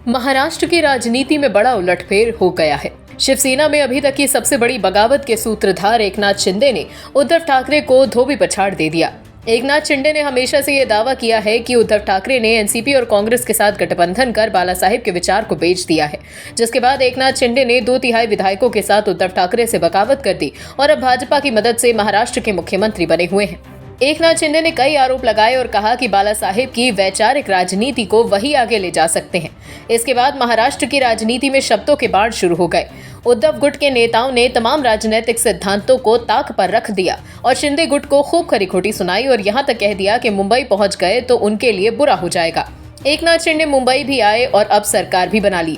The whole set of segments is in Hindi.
महाराष्ट्र की राजनीति में बड़ा उलटफेर हो गया है। शिवसेना में अभी तक की सबसे बड़ी बगावत के सूत्रधार एकनाथ शिंदे ने उद्धव ठाकरे को धोबी पछाड़ दे दिया। एकनाथ शिंदे ने हमेशा से ये दावा किया है कि उद्धव ठाकरे ने एनसीपी और कांग्रेस के साथ गठबंधन कर बाला साहेब के विचार को बेच दिया है, जिसके बाद एकनाथ शिंदे ने 2/3 विधायकों के साथ उद्धव ठाकरे से बगावत कर दी और अब भाजपा की मदद से महाराष्ट्र के मुख्यमंत्री बने हुए हैं। एकनाथ शिंदे ने कई आरोप लगाए और कहा कि बाला साहेब की वैचारिक राजनीति को वही आगे ले जा सकते हैं। इसके बाद महाराष्ट्र की राजनीति में शब्दों के बाढ़ शुरू हो गए। उद्धव गुट के नेताओं ने तमाम राजनीतिक सिद्धांतों को ताक पर रख दिया और शिंदे गुट को खूब खरी खोटी सुनाई और यहां तक कह दिया कि मुंबई पहुंच गए तो उनके लिए बुरा हो जाएगा। एकनाथ शिंदे मुंबई भी आए और अब सरकार भी बना ली।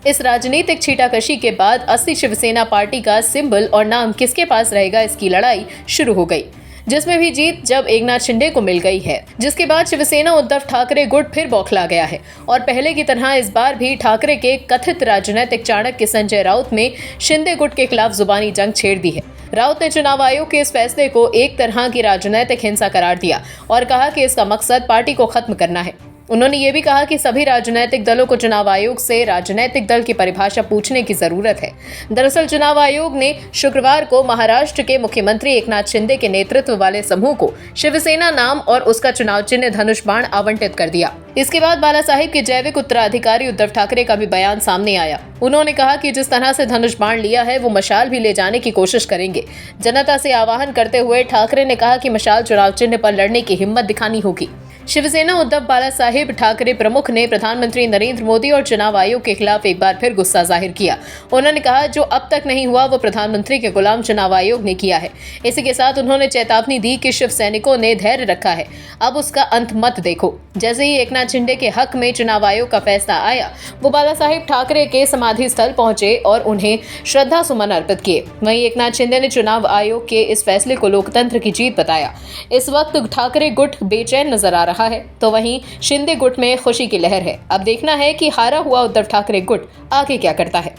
इस राजनीतिक छीटाकशी के बाद असली शिवसेना पार्टी का सिंबल और नाम किसके पास रहेगा, इसकी लड़ाई शुरू हो गई, जिसमें भी जीत जब एकनाथ शिंदे को मिल गई है। जिसके बाद शिवसेना उद्धव ठाकरे गुट फिर बौखला गया है और पहले की तरह इस बार भी ठाकरे के कथित राजनीतिक चाणक्य संजय राउत में शिंदे गुट के खिलाफ जुबानी जंग छेड़ दी है। राउत ने चुनाव आयोग के इस फैसले को एक तरह की राजनीतिक हिंसा करार दिया और कहा कि इसका मकसद पार्टी को खत्म करना है। उन्होंने ये भी कहा कि सभी राजनीतिक दलों को चुनाव आयोग से राजनीतिक दल की परिभाषा पूछने की जरूरत है। दरअसल चुनाव आयोग ने शुक्रवार को महाराष्ट्र के मुख्यमंत्री एकनाथ शिंदे के नेतृत्व वाले समूह को शिवसेना नाम और उसका चुनाव चिन्ह धनुष बाण आवंटित कर दिया। इसके बाद बाला साहेब के जैविक उत्तराधिकारी उद्धव ठाकरे का भी बयान सामने आया। उन्होंने कहा कि जिस तरह से धनुष बाण लिया है वो मशाल भी ले जाने की कोशिश करेंगे। जनता से आह्वान करते हुए ठाकरे ने कहा कि मशाल चुनाव चिन्ह पर लड़ने की हिम्मत दिखानी होगी। शिवसेना उद्धव बाला साहेब ठाकरे प्रमुख ने प्रधानमंत्री नरेंद्र मोदी और चुनाव आयोग के खिलाफ एक बार फिर गुस्सा जाहिर किया। उन्होंने कहा जो अब तक नहीं हुआ वो प्रधानमंत्री के गुलाम चुनाव आयोग ने किया है। इसी के साथ उन्होंने चेतावनी दी कि शिव सैनिकों ने धैर्य रखा है, अब उसका अंत मत देखो। जैसे ही एकनाथ शिंदे के हक में चुनाव आयोग का फैसला आया, वो बाला साहेब ठाकरे के समाधि स्थल पहुंचे और उन्हें श्रद्धा सुमन अर्पित किए। वहीं एकनाथ शिंदे ने चुनाव आयोग के इस फैसले को लोकतंत्र की जीत बताया। इस वक्त ठाकरे गुट बेचैन नजर आ रहा है तो वहीं शिंदे गुट में खुशी की लहर है। अब देखना है कि हारा हुआ उद्धव ठाकरे गुट आगे क्या करता है।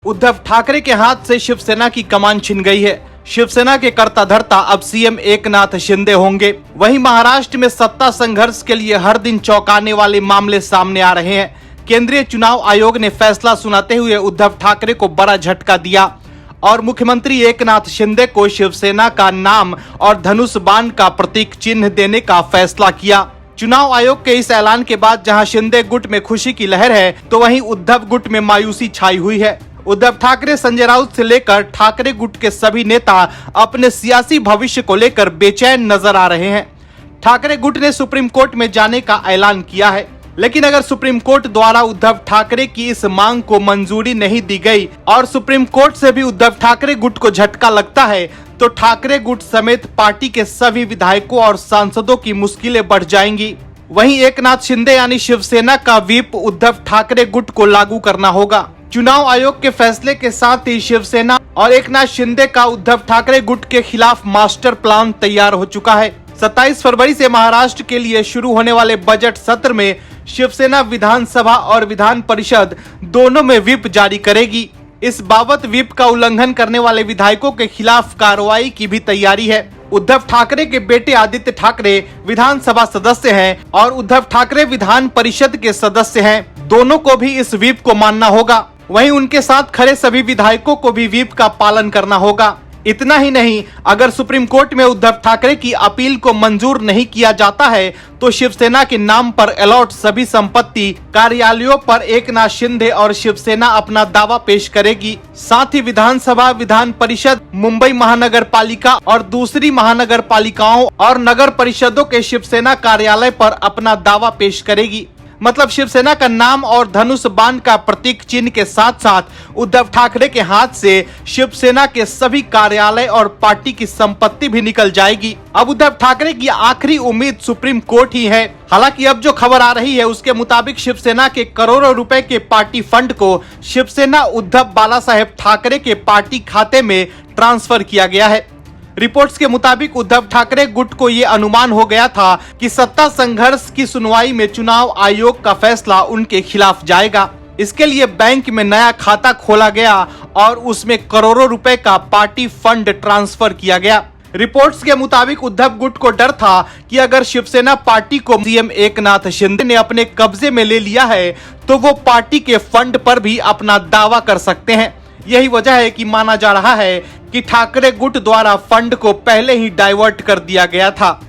उद्धव ठाकरे के हाथ से शिवसेना की कमान छिन गई है। शिवसेना के कर्ता धर्ता अब सीएम एकनाथ शिंदे होंगे। वहीं महाराष्ट्र में सत्ता संघर्ष के लिए हर दिन चौंकाने वाले मामले सामने आ रहे हैं। केंद्रीय चुनाव आयोग ने फैसला सुनाते हुए उद्धव ठाकरे को बड़ा झटका दिया और मुख्यमंत्री एकनाथ शिंदे को शिवसेना का नाम और धनुष बाण का प्रतीक चिन्ह देने का फैसला किया। चुनाव आयोग के इस ऐलान के बाद जहां शिंदे गुट में खुशी की लहर है तो वहीं उद्धव गुट में मायूसी छाई हुई है। उद्धव ठाकरे, संजय राउत से लेकर ठाकरे गुट के सभी नेता अपने सियासी भविष्य को लेकर बेचैन नजर आ रहे हैं। ठाकरे गुट ने सुप्रीम कोर्ट में जाने का ऐलान किया है, लेकिन अगर सुप्रीम कोर्ट द्वारा उद्धव ठाकरे की इस मांग को मंजूरी नहीं दी गई और सुप्रीम कोर्ट से भी उद्धव ठाकरे गुट को झटका लगता है तो ठाकरे गुट समेत पार्टी के सभी विधायकों और सांसदों की मुश्किलें बढ़ जाएंगी। वहीं एकनाथ शिंदे यानी शिवसेना का व्हिप उद्धव ठाकरे गुट को लागू करना होगा। चुनाव आयोग के फैसले के साथ ही शिवसेना और एकनाथ शिंदे का उद्धव ठाकरे गुट के खिलाफ मास्टर प्लान तैयार हो चुका है। 27 फरवरी से महाराष्ट्र के लिए शुरू होने वाले बजट सत्र में शिवसेना विधानसभा और विधान परिषद दोनों में व्हिप जारी करेगी। इस बाबत व्हिप का उल्लंघन करने वाले विधायकों के खिलाफ कार्रवाई की भी तैयारी है। उद्धव ठाकरे के बेटे आदित्य ठाकरे विधानसभा सदस्य हैं और उद्धव ठाकरे विधान परिषद के सदस्य हैं। दोनों को भी इस व्हिप को मानना होगा। वहीं उनके साथ खड़े सभी विधायकों को भी व्हिप का पालन करना होगा। इतना ही नहीं, अगर सुप्रीम कोर्ट में उद्धव ठाकरे की अपील को मंजूर नहीं किया जाता है तो शिवसेना के नाम पर अलॉट सभी संपत्ति कार्यालयों पर एकनाथ शिंदे और शिवसेना अपना दावा पेश करेगी। साथ ही विधानसभा, विधान परिषद, मुंबई महानगर पालिका और दूसरी महानगर पालिकाओं और नगर परिषदों के शिवसेना कार्यालय पर अपना दावा पेश करेगी। मतलब शिवसेना का नाम और धनुष बाण का प्रतीक चिन्ह के साथ साथ उद्धव ठाकरे के हाथ से शिवसेना के सभी कार्यालय और पार्टी की संपत्ति भी निकल जाएगी। अब उद्धव ठाकरे की आखिरी उम्मीद सुप्रीम कोर्ट ही है। हालांकि अब जो खबर आ रही है उसके मुताबिक शिवसेना के करोड़ों रुपए के पार्टी फंड को शिवसेना उद्धव बाला साहेब ठाकरे के पार्टी खाते में ट्रांसफर किया गया है। रिपोर्ट्स के मुताबिक उद्धव ठाकरे गुट को ये अनुमान हो गया था कि सत्ता संघर्ष की सुनवाई में चुनाव आयोग का फैसला उनके खिलाफ जाएगा। इसके लिए बैंक में नया खाता खोला गया और उसमें करोड़ों रुपए का पार्टी फंड ट्रांसफर किया गया। रिपोर्ट्स के मुताबिक उद्धव गुट को डर था कि अगर शिवसेना पार्टी को सीएम एकनाथ शिंदे ने अपने कब्जे में ले लिया है तो वो पार्टी के फंड पर भी अपना दावा कर सकते हैं। यही वजह है कि माना जा रहा है कि ठाकरे गुट द्वारा फंड को पहले ही डाइवर्ट कर दिया गया था।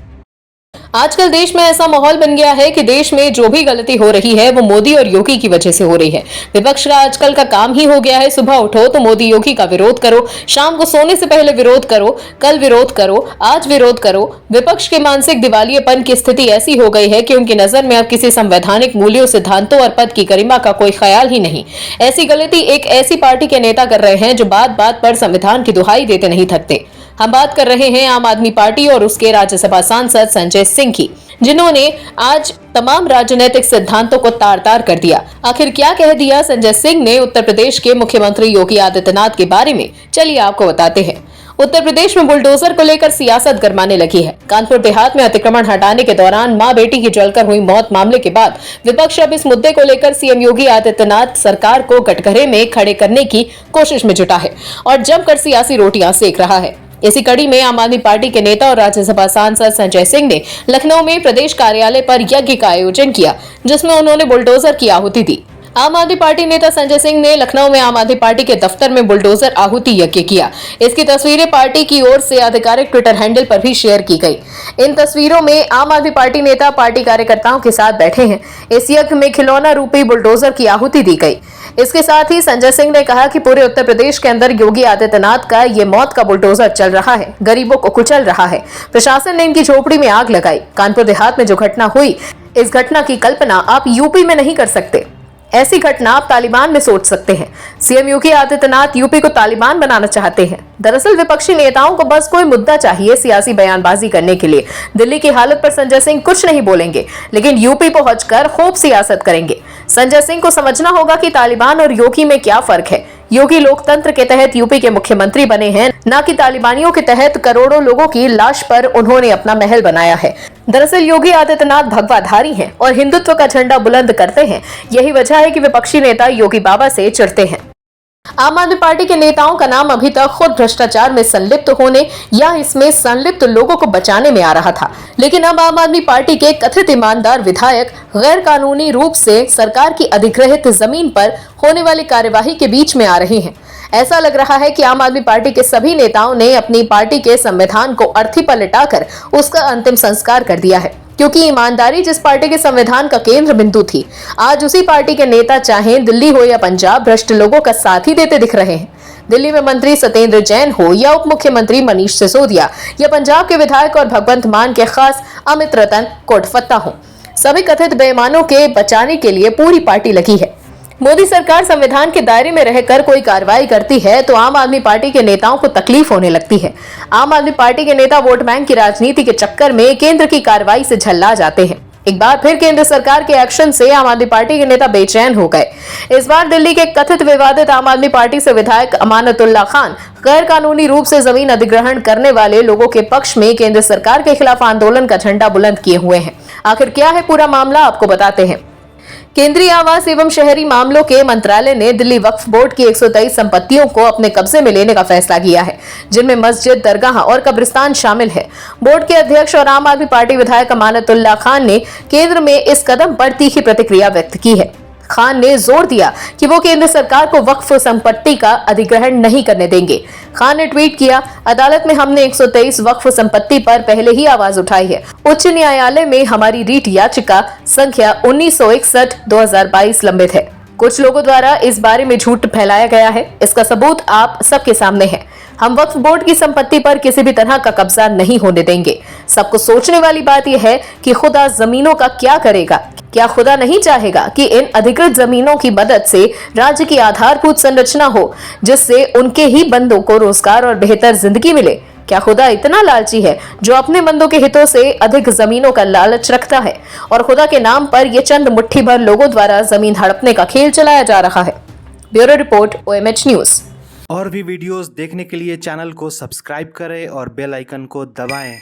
आजकल देश में ऐसा माहौल बन गया है कि देश में जो भी गलती हो रही है वो मोदी और योगी की वजह से हो रही है। विपक्ष का आजकल का काम ही हो गया है, सुबह उठो तो मोदी योगी का विरोध करो, शाम को सोने से पहले विरोध करो, कल विरोध करो, आज विरोध करो। विपक्ष के मानसिक दिवालियेपन की स्थिति ऐसी हो गई है कि उनकी नजर में अब किसी संवैधानिक मूल्यों, सिद्धांतों और पद की गरिमा का कोई ख्याल ही नहीं। ऐसी गलती एक ऐसी पार्टी के नेता कर रहे हैं जो बात बात पर संविधान की दुहाई देते नहीं थकते। हम बात कर रहे हैं आम आदमी पार्टी और उसके राज्यसभा सांसद संजय सिंह की, जिन्होंने आज तमाम राजनीतिक सिद्धांतों को तार-तार कर दिया। आखिर क्या कह दिया संजय सिंह ने उत्तर प्रदेश के मुख्यमंत्री योगी आदित्यनाथ के बारे में, चलिए आपको बताते हैं। उत्तर प्रदेश में बुलडोजर को लेकर सियासत गरमाने लगी है। कानपुर देहात में अतिक्रमण हटाने के दौरान मां बेटी की जलकर हुई मौत मामले के बाद विपक्ष अब इस मुद्दे को लेकर सीएम योगी आदित्यनाथ सरकार को कटघरे में खड़े करने की कोशिश में जुटा है और जमकर सियासी रोटियां सेक रहा है। इसी कड़ी में आम आदमी पार्टी के नेता और राज्यसभा सांसद संजय सिंह ने लखनऊ में प्रदेश कार्यालय पर यज्ञ का आयोजन किया, जिसमें उन्होंने बुलडोजर की आहुति दी। आम आदमी पार्टी नेता संजय सिंह ने लखनऊ में आम आदमी पार्टी के दफ्तर में बुलडोजर आहुति यज्ञ किया। इसकी तस्वीरें पार्टी की ओर से आधिकारिक ट्विटर हैंडल पर भी शेयर की गई। इन तस्वीरों में आम आदमी पार्टी नेता पार्टी कार्यकर्ताओं के साथ बैठे हैं। इस यज्ञ में खिलौना रूपी बुलडोजर की आहुति दी गई। इसके साथ ही संजय सिंह ने कहा कि पूरे उत्तर प्रदेश के अंदर योगी आदित्यनाथ का ये मौत का बुलडोजर चल रहा है, गरीबों को कुचल रहा है। प्रशासन ने इनकी झोपड़ी में आग लगाई। कानपुर देहात में जो घटना हुई, इस घटना की कल्पना आप यूपी में नहीं कर सकते। ऐसी घटना आप तालिबान में सोच सकते हैं। सीएम योगी आदित्यनाथ यूपी को तालिबान बनाना चाहते हैं। दरअसल विपक्षी नेताओं को बस कोई मुद्दा चाहिए सियासी बयानबाजी करने के लिए। दिल्ली की हालत पर संजय सिंह कुछ नहीं बोलेंगे, लेकिन यूपी पहुंचकर खूब सियासत करेंगे। संजय सिंह को समझना होगा कि तालिबान और योगी में क्या फर्क है। योगी लोकतंत्र के तहत यूपी के मुख्यमंत्री बने हैं, न कि तालिबानियों के तहत करोड़ों लोगों की लाश पर उन्होंने अपना महल बनाया है। दरअसल योगी आदित्यनाथ भगवाधारी हैं और हिंदुत्व का झंडा बुलंद करते हैं। यही वजह है कि विपक्षी नेता योगी बाबा से चिढ़ते हैं। आम आदमी पार्टी के नेताओं का नाम अभी तक खुद भ्रष्टाचार में संलिप्त होने या इसमें संलिप्त लोगों को बचाने में आ रहा था, लेकिन अब आम आदमी पार्टी के कथित ईमानदार विधायक गैर कानूनी रूप से सरकार की अधिग्रहित जमीन पर होने वाली कार्यवाही के बीच में आ रहे हैं। ऐसा लग रहा है कि आम आदमी पार्टी के सभी नेताओं ने अपनी पार्टी के संविधान को अर्थी पर लिटाकर उसका अंतिम संस्कार कर दिया है, क्योंकि ईमानदारी जिस पार्टी के संविधान का केंद्र बिंदु थी, आज उसी पार्टी के नेता चाहे दिल्ली हो या पंजाब भ्रष्ट लोगों का साथ ही देते दिख रहे हैं। दिल्ली में मंत्री सत्येंद्र जैन हो या उप मुख्यमंत्री मनीष सिसोदिया या पंजाब के विधायक और भगवंत मान के खास अमित रतन कोटफत्ता हो, सभी कथित बेईमानों के बचाने के लिए पूरी पार्टी लगी है। मोदी सरकार संविधान के दायरे में रहकर कोई कार्रवाई करती है तो आम आदमी पार्टी के नेताओं को तकलीफ होने लगती है। आम आदमी पार्टी के नेता वोट बैंक की राजनीति के चक्कर में केंद्र की कार्रवाई से झल्ला जाते हैं। एक बार फिर केंद्र सरकार के एक्शन से आम आदमी पार्टी के नेता बेचैन हो गए। इस बार दिल्ली के कथित विवादित आम आदमी पार्टी से विधायक अमानतुल्लाह खान गैर कानूनी रूप से जमीन अधिग्रहण करने वाले लोगों के पक्ष में केंद्र सरकार के खिलाफ आंदोलन का झंडा बुलंद किए हुए हैं। आखिर क्या है पूरा मामला, आपको बताते हैं। केंद्रीय आवास एवं शहरी मामलों के मंत्रालय ने दिल्ली वक्फ बोर्ड की 123 संपत्तियों को अपने कब्जे में लेने का फैसला किया है, जिनमें मस्जिद, दरगाह और कब्रिस्तान शामिल है। बोर्ड के अध्यक्ष और आम आदमी पार्टी विधायक अमानतुल्लाह खान ने केंद्र में इस कदम पर तीखी प्रतिक्रिया व्यक्त की है। खान ने जोर दिया कि वो केंद्र सरकार को वक्फ संपत्ति का अधिग्रहण नहीं करने देंगे। खान ने ट्वीट किया, अदालत में हमने 123 वक्फ संपत्ति पर पहले ही आवाज उठाई है। उच्च न्यायालय में हमारी रीट याचिका संख्या 1961/2022 लंबित है। कुछ लोगों द्वारा इस बारे में झूठ फैलाया गया है, इसका सबूत आप सबके सामने है। हम वक्फ बोर्ड की संपत्ति पर किसी भी तरह का कब्जा नहीं होने देंगे। सबको सोचने वाली बात यह है कि खुदा जमीनों का क्या करेगा। क्या खुदा नहीं चाहेगा कि इन अधिकृत जमीनों की मदद से राज्य की आधारभूत संरचना हो, जिससे उनके ही बंदों को रोजगार और बेहतर जिंदगी मिले? क्या खुदा इतना लालची है जो अपने बंदों के हितों से अधिक जमीनों का लालच रखता है और खुदा के नाम पर ये चंद मुट्ठी भर लोगों द्वारा जमीन हड़पने का खेल चलाया जा रहा है? Bureau report, OMH news. और भी वीडियोस देखने के लिए चैनल को सब्सक्राइब करें और बेल आइकन को दबाएं।